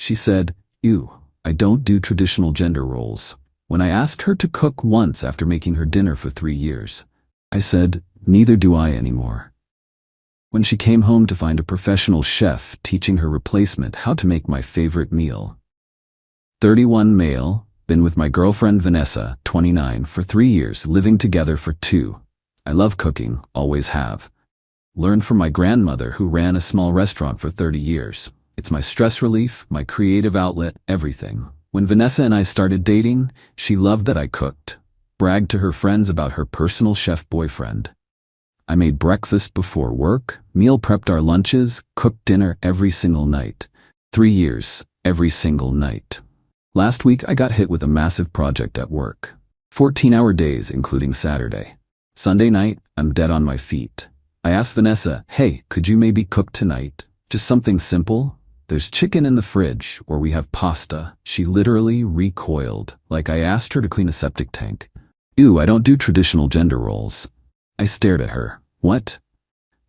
She said, "Ew, I don't do traditional gender roles." When I asked her to cook once after making her dinner for 3 years, I said, "Neither do I anymore." When she came home to find a professional chef teaching her replacement how to make my favorite meal. 31 male, been with my girlfriend Vanessa, 29, for 3 years, living together for 2. I love cooking, always have. Learned from my grandmother who ran a small restaurant for 30 years. It's my stress relief, my creative outlet, everything. When Vanessa and I started dating, she loved that I cooked, bragged to her friends about her personal chef boyfriend. I made breakfast before work, meal prepped our lunches, cooked dinner every single night. 3 years, every single night. Last week I got hit with a massive project at work. 14-hour days including Saturday. Sunday night, I'm dead on my feet. I asked Vanessa, "Hey, could you maybe cook tonight? Just something simple? There's chicken in the fridge, or we have pasta." She literally recoiled, like I asked her to clean a septic tank. "Ew, I don't do traditional gender roles." I stared at her. "What?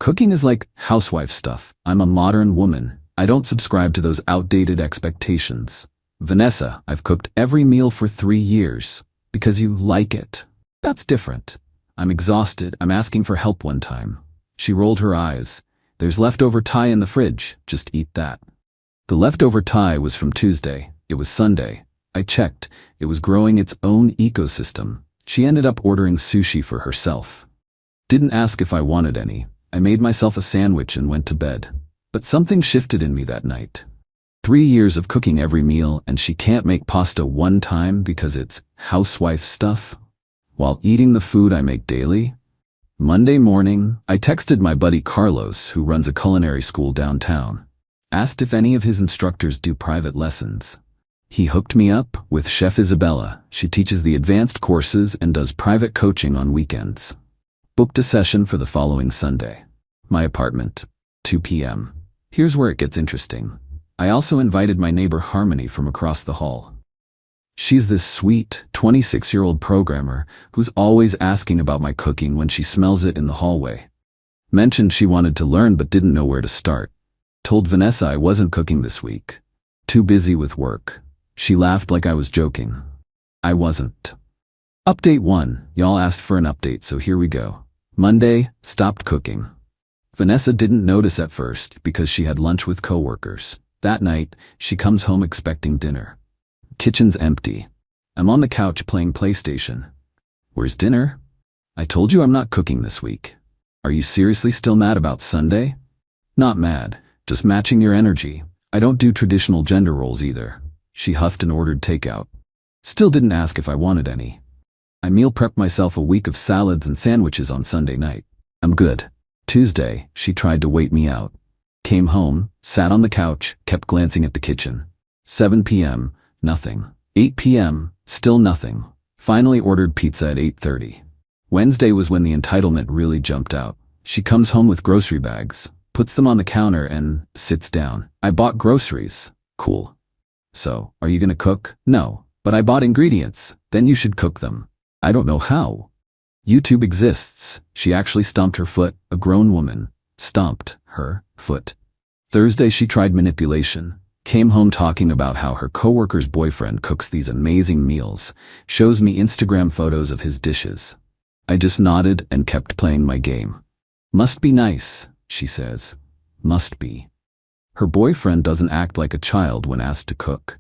Cooking is like housewife stuff. I'm a modern woman. I don't subscribe to those outdated expectations." "Vanessa, I've cooked every meal for 3 years. Because you like it. That's different." "I'm exhausted. I'm asking for help one time." She rolled her eyes. "There's leftover Thai in the fridge. Just eat that." The leftover Thai was from Tuesday. It was Sunday. I checked. It was growing its own ecosystem. She ended up ordering sushi for herself. Didn't ask if I wanted any. I made myself a sandwich and went to bed. But something shifted in me that night. 3 years of cooking every meal, and she can't make pasta one time because it's housewife stuff? While eating the food I make daily? Monday morning, I texted my buddy Carlos, who runs a culinary school downtown. Asked if any of his instructors do private lessons. He hooked me up with Chef Isabella. She teaches the advanced courses and does private coaching on weekends. Booked a session for the following Sunday. My apartment, 2 p.m. Here's where it gets interesting. I also invited my neighbor Harmony from across the hall. She's this sweet, 26-year-old programmer who's always asking about my cooking when she smells it in the hallway. Mentioned she wanted to learn but didn't know where to start. Told Vanessa I wasn't cooking this week. Too busy with work. She laughed like I was joking. I wasn't. Update 1. Y'all asked for an update, so here we go. Monday, stopped cooking. Vanessa didn't notice at first because she had lunch with coworkers. That night, she comes home expecting dinner. Kitchen's empty. I'm on the couch playing PlayStation. "Where's dinner?" "I told you I'm not cooking this week." "Are you seriously still mad about Sunday?" "Not mad, just matching your energy. I don't do traditional gender roles either." She huffed and ordered takeout. Still didn't ask if I wanted any. I meal prepped myself a week of salads and sandwiches on Sunday night. I'm good. Tuesday, she tried to wait me out. Came home, sat on the couch, kept glancing at the kitchen. 7 p.m., nothing. 8 p.m., still nothing. Finally ordered pizza at 8:30. Wednesday was when the entitlement really jumped out. She comes home with grocery bags, puts them on the counter and sits down. "I bought groceries." "Cool. So, are you gonna cook?" "No, but I bought ingredients. Then you should cook them." "I don't know how." "YouTube exists." She actually stomped her foot, a grown woman. Stomped her foot. Thursday she tried manipulation. Came home talking about how her coworker's boyfriend cooks these amazing meals. Shows me Instagram photos of his dishes. I just nodded and kept playing my game. "Must be nice," she says. Must be. Her boyfriend doesn't act like a child when asked to cook.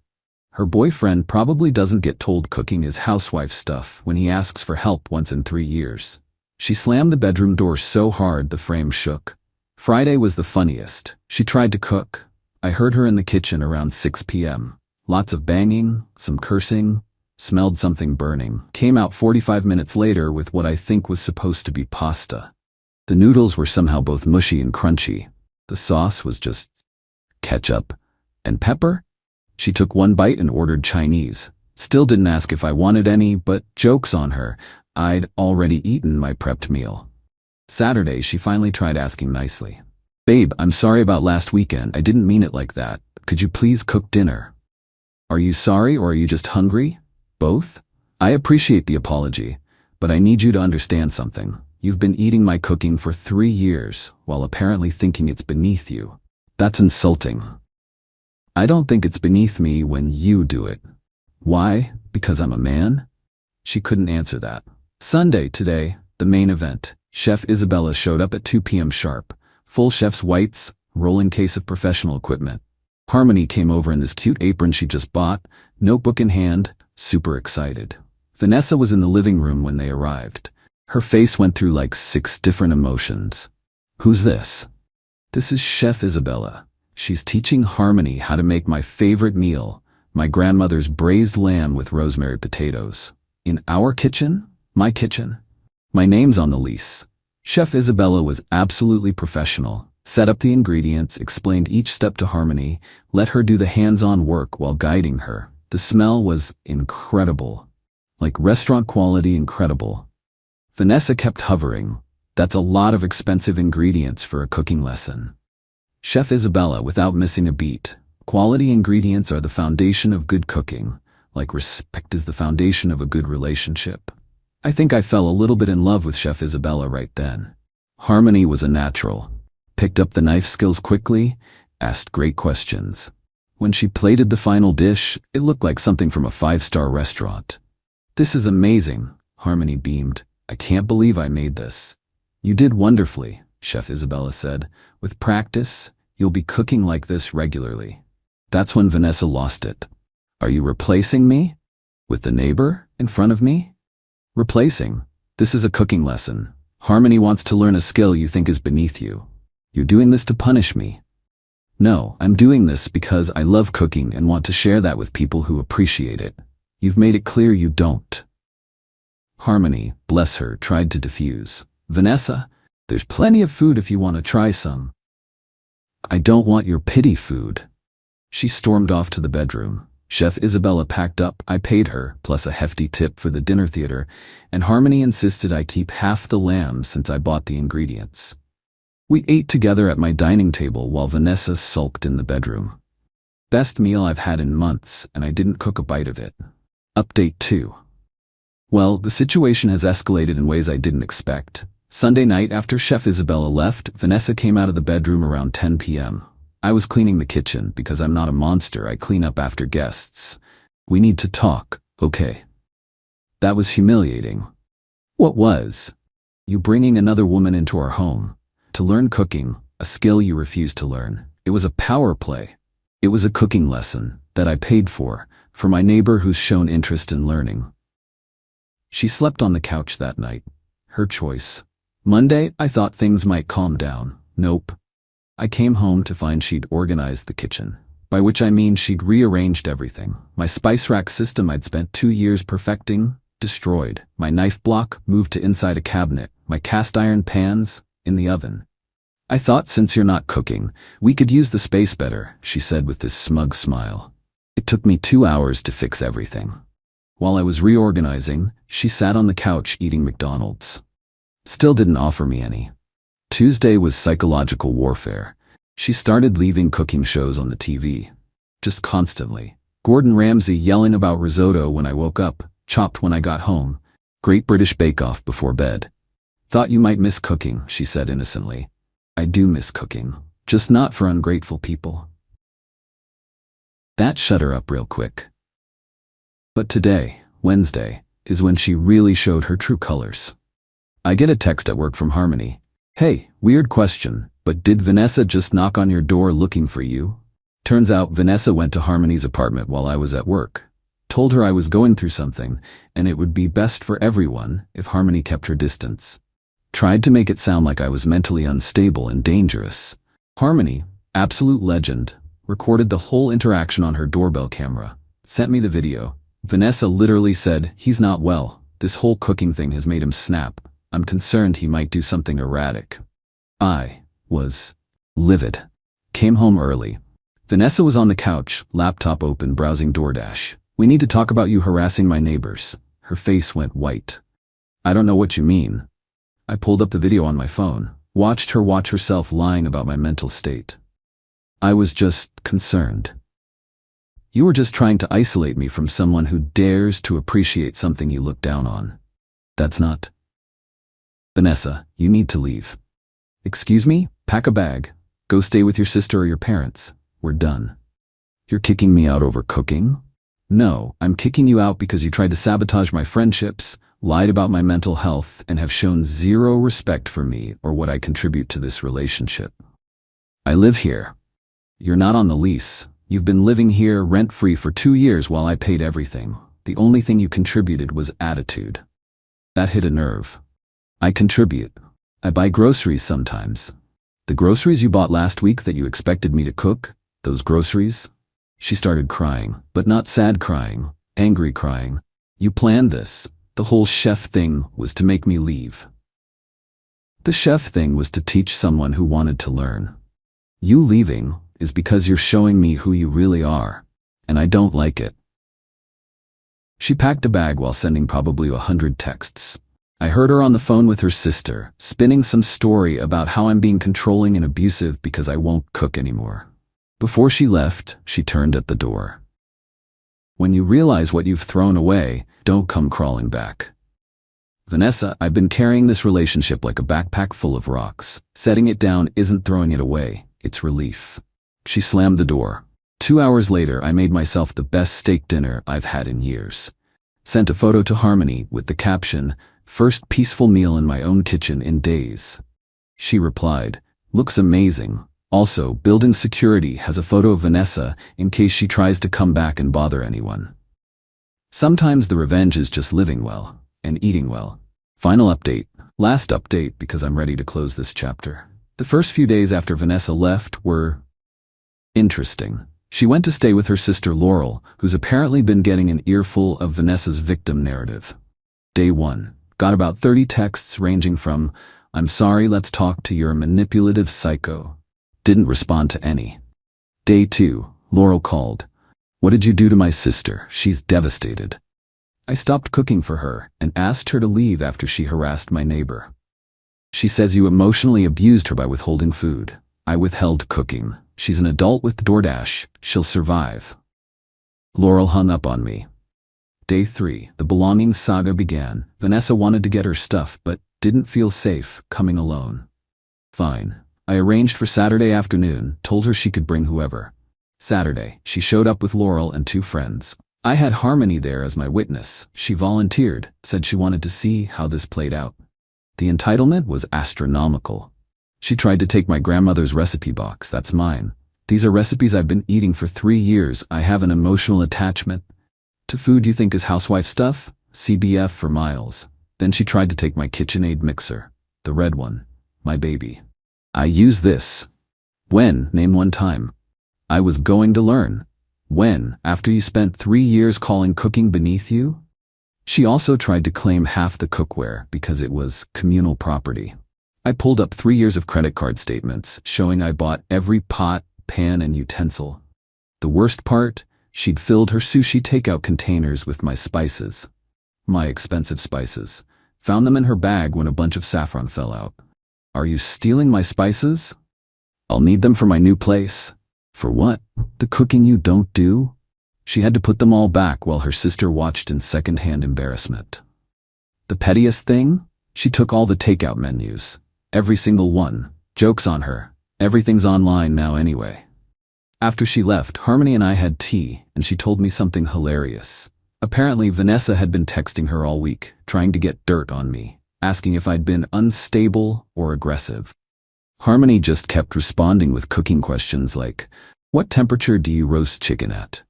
Her boyfriend probably doesn't get told cooking is housewife stuff when he asks for help once in 3 years. She slammed the bedroom door so hard the frame shook. Friday was the funniest. She tried to cook. I heard her in the kitchen around 6 p.m. Lots of banging, some cursing, smelled something burning. Came out 45 minutes later with what I think was supposed to be pasta. The noodles were somehow both mushy and crunchy. The sauce was just ketchup and pepper. She took one bite and ordered Chinese. Still didn't ask if I wanted any, but joke's on her. I'd already eaten my prepped meal. Saturday, she finally tried asking nicely. "Babe, I'm sorry about last weekend. I didn't mean it like that. Could you please cook dinner?" Are you sorry or are you just hungry? Both? I appreciate the apology, but I need you to understand something. You've been eating my cooking for 3 years, while apparently thinking it's beneath you. That's insulting. I don't think it's beneath me when you do it. Why? Because I'm a man? She couldn't answer that. Sunday today, the main event. Chef Isabella showed up at 2 p.m. sharp. Full chef's whites, rolling case of professional equipment. Harmony came over in this cute apron she just bought, notebook in hand, super excited. Vanessa was in the living room when they arrived. Her face went through like 6 different emotions. Who's this? This is Chef Isabella. She's teaching Harmony how to make my favorite meal, my grandmother's braised lamb with rosemary potatoes. In our kitchen? My kitchen? My name's on the lease. Chef Isabella was absolutely professional. Set up the ingredients, explained each step to Harmony, let her do the hands-on work while guiding her. The smell was incredible. Like restaurant quality incredible. Vanessa kept hovering. That's a lot of expensive ingredients for a cooking lesson. Chef Isabella, without missing a beat. Quality ingredients are the foundation of good cooking, like respect is the foundation of a good relationship. I think I fell a little bit in love with Chef Isabella right then. Harmony was a natural. Picked up the knife skills quickly, asked great questions. When she plated the final dish, it looked like something from a 5-star restaurant. This is amazing, Harmony beamed. I can't believe I made this. You did wonderfully, Chef Isabella said. With practice, you'll be cooking like this regularly. That's when Vanessa lost it. Are you replacing me? With the neighbor in front of me? Replacing? This is a cooking lesson. Harmony wants to learn a skill you think is beneath you. You're doing this to punish me. No, I'm doing this because I love cooking and want to share that with people who appreciate it. You've made it clear you don't. Harmony, bless her, tried to diffuse. Vanessa, there's plenty of food if you want to try some. I don't want your pity food. She stormed off to the bedroom. Chef Isabella packed up. I paid her, plus a hefty tip for the dinner theater, and Harmony insisted I keep half the lamb since I bought the ingredients. We ate together at my dining table while Vanessa sulked in the bedroom. Best meal I've had in months, and I didn't cook a bite of it. Update 2. Well, the situation has escalated in ways I didn't expect. Sunday night after Chef Isabella left, Vanessa came out of the bedroom around 10 p.m. I was cleaning the kitchen because I'm not a monster. I clean up after guests. We need to talk, okay? That was humiliating. What was? You bringing another woman into our home to learn cooking, a skill you refused to learn. It was a power play. It was a cooking lesson that I paid for my neighbor who's shown interest in learning. She slept on the couch that night. Her choice. Monday, I thought things might calm down. Nope. I came home to find she'd organized the kitchen, by which I mean she'd rearranged everything. My spice rack system I'd spent 2 years perfecting, destroyed. My knife block moved to inside a cabinet. My cast iron pans, in the oven. I thought since you're not cooking, we could use the space better, she said with this smug smile. It took me 2 hours to fix everything. While I was reorganizing, she sat on the couch eating McDonald's. Still didn't offer me any. Tuesday was psychological warfare. She started leaving cooking shows on the TV. Just constantly. Gordon Ramsay yelling about risotto when I woke up, Chopped when I got home, Great British Bake Off before bed. Thought you might miss cooking, she said innocently. I do miss cooking, just not for ungrateful people. That shut her up real quick. But today, Wednesday, is when she really showed her true colors. I get a text at work from Harmony. Hey, weird question, but did Vanessa just knock on your door looking for you? Turns out Vanessa went to Harmony's apartment while I was at work. Told her I was going through something, and it would be best for everyone if Harmony kept her distance. Tried to make it sound like I was mentally unstable and dangerous. Harmony, absolute legend, recorded the whole interaction on her doorbell camera. Sent me the video. Vanessa literally said, he's not well. This whole cooking thing has made him snap. I'm concerned he might do something erratic. I was livid. Came home early. Vanessa was on the couch, laptop open, browsing DoorDash. We need to talk about you harassing my neighbors. Her face went white. I don't know what you mean. I pulled up the video on my phone, watched her watch herself lying about my mental state. I was just concerned. You were just trying to isolate me from someone who dares to appreciate something you look down on. That's not. Vanessa, you need to leave. Excuse me? Pack a bag. Go stay with your sister or your parents. We're done. You're kicking me out over cooking? No, I'm kicking you out because you tried to sabotage my friendships, lied about my mental health, and have shown zero respect for me or what I contribute to this relationship. I live here. You're not on the lease. You've been living here rent-free for 2 years while I paid everything. The only thing you contributed was attitude. That hit a nerve. I contribute. I buy groceries sometimes. The groceries you bought last week that you expected me to cook, those groceries? She started crying, but not sad crying, angry crying. You planned this. The whole chef thing was to make me leave. The chef thing was to teach someone who wanted to learn. You leaving is because you're showing me who you really are, and I don't like it. She packed a bag while sending probably 100 texts. I heard her on the phone with her sister, spinning some story about how I'm being controlling and abusive because I won't cook anymore. Before she left, she turned at the door. When you realize what you've thrown away, don't come crawling back. Vanessa, I've been carrying this relationship like a backpack full of rocks. Setting it down isn't throwing it away, it's relief. She slammed the door. 2 hours later, I made myself the best steak dinner I've had in years. Sent a photo to Harmony with the caption, "First peaceful meal in my own kitchen in days." She replied, "Looks amazing. Also, building security has a photo of Vanessa in case she tries to come back and bother anyone." Sometimes the revenge is just living well and eating well. Final update. Last update because I'm ready to close this chapter. The first few days after Vanessa left were interesting. She went to stay with her sister Laurel, who's apparently been getting an earful of Vanessa's victim narrative. Day 1. Got about 30 texts ranging from, "I'm sorry, let's talk," to "You're a manipulative psycho." Didn't respond to any. Day 2. Laurel called. "What did you do to my sister? She's devastated." I stopped cooking for her and asked her to leave after she harassed my neighbor. She says you emotionally abused her by withholding food. I withheld cooking. She's an adult with DoorDash. She'll survive. Laurel hung up on me. Day 3. The belongings saga began. Vanessa wanted to get her stuff, but didn't feel safe coming alone. Fine. I arranged for Saturday afternoon, told her she could bring whoever. Saturday, she showed up with Laurel and 2 friends. I had Harmony there as my witness. She volunteered, said she wanted to see how this played out. The entitlement was astronomical. She tried to take my grandmother's recipe box, that's mine. These are recipes I've been eating for 3 years. I have an emotional attachment to food you think is housewife stuff, CBF for miles. Then she tried to take my KitchenAid mixer, the red one, my baby. I use this. When? Name one time. I was going to learn. When? After you spent 3 years calling cooking beneath you? She also tried to claim half the cookware because it was communal property. I pulled up 3 years of credit card statements showing I bought every pot, pan, and utensil. The worst part? She'd filled her sushi takeout containers with my spices. My expensive spices. Found them in her bag when a bunch of saffron fell out. Are you stealing my spices? I'll need them for my new place. For what? The cooking you don't do? She had to put them all back while her sister watched in second-hand embarrassment. The pettiest thing? She took all the takeout menus. Every single one. Joke's on her. Everything's online now anyway. After she left, Harmony and I had tea, and she told me something hilarious. Apparently, Vanessa had been texting her all week, trying to get dirt on me, asking if I'd been unstable or aggressive. Harmony just kept responding with cooking questions like, "What temperature do you roast chicken at?"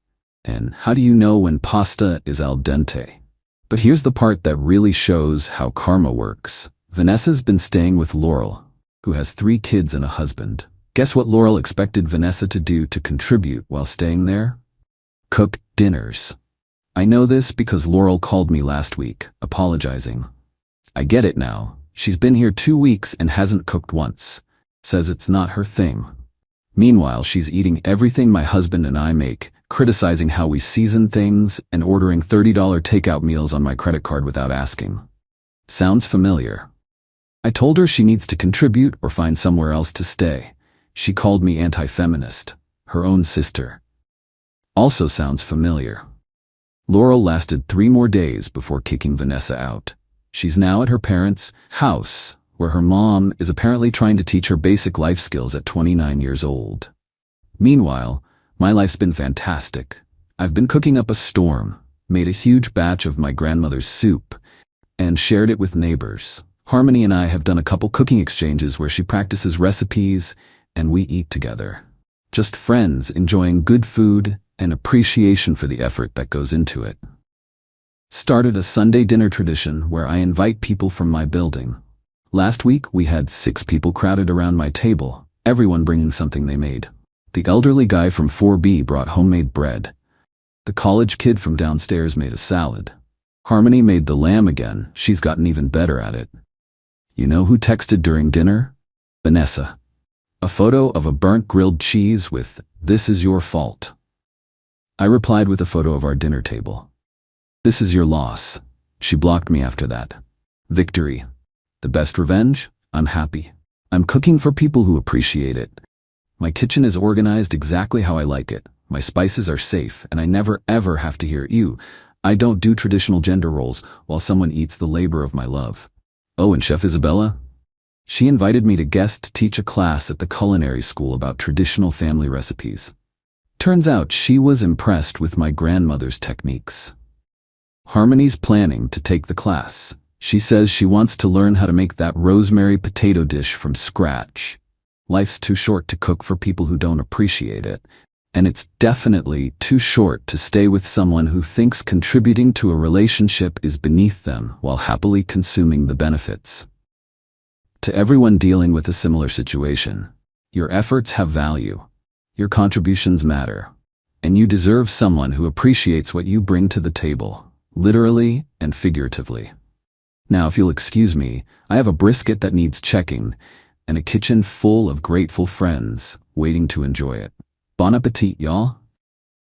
And "How do you know when pasta is al dente?" But here's the part that really shows how karma works. Vanessa's been staying with Laurel, who has 3 kids and a husband. Guess what Laurel expected Vanessa to do to contribute while staying there? Cook dinners. I know this because Laurel called me last week, apologizing. I get it now. She's been here 2 weeks and hasn't cooked once. Says it's not her thing. Meanwhile, she's eating everything my husband and I make, criticizing how we season things, and ordering $30 takeout meals on my credit card without asking. Sounds familiar. I told her she needs to contribute or find somewhere else to stay. She called me anti-feminist, her own sister. Also sounds familiar. Laurel lasted 3 more days before kicking Vanessa out. She's now at her parents' house, where her mom is apparently trying to teach her basic life skills at 29 years old. Meanwhile, My life's been fantastic. I've been cooking up a storm, made a huge batch of my grandmother's soup, and shared it with neighbors. Harmony and I have done a couple cooking exchanges where she practices recipes and we eat together. Just friends enjoying good food and appreciation for the effort that goes into it. Started a Sunday dinner tradition where I invite people from my building. Last week we had 6 people crowded around my table, everyone bringing something they made. The elderly guy from 4B brought homemade bread. The college kid from downstairs made a salad. Harmony made the lamb again. She's gotten even better at it. You know who texted during dinner? Vanessa. A photo of a burnt grilled cheese with, "This is your fault." I replied with a photo of our dinner table. "This is your loss." She blocked me after that. Victory. The best revenge? I'm happy. I'm cooking for people who appreciate it. My kitchen is organized exactly how I like it. My spices are safe, and I never ever have to hear, "Ew, I don't do traditional gender roles," while someone eats the labor of my love. Oh, and Chef Isabella? She invited me to guest teach a class at the culinary school about traditional family recipes. Turns out she was impressed with my grandmother's techniques. Harmony's planning to take the class. She says she wants to learn how to make that rosemary potato dish from scratch. Life's too short to cook for people who don't appreciate it, and it's definitely too short to stay with someone who thinks contributing to a relationship is beneath them while happily consuming the benefits. To everyone dealing with a similar situation, your efforts have value, your contributions matter, and you deserve someone who appreciates what you bring to the table, literally and figuratively. Now, if you'll excuse me, I have a brisket that needs checking, and a kitchen full of grateful friends waiting to enjoy it. Bon appetit, y'all.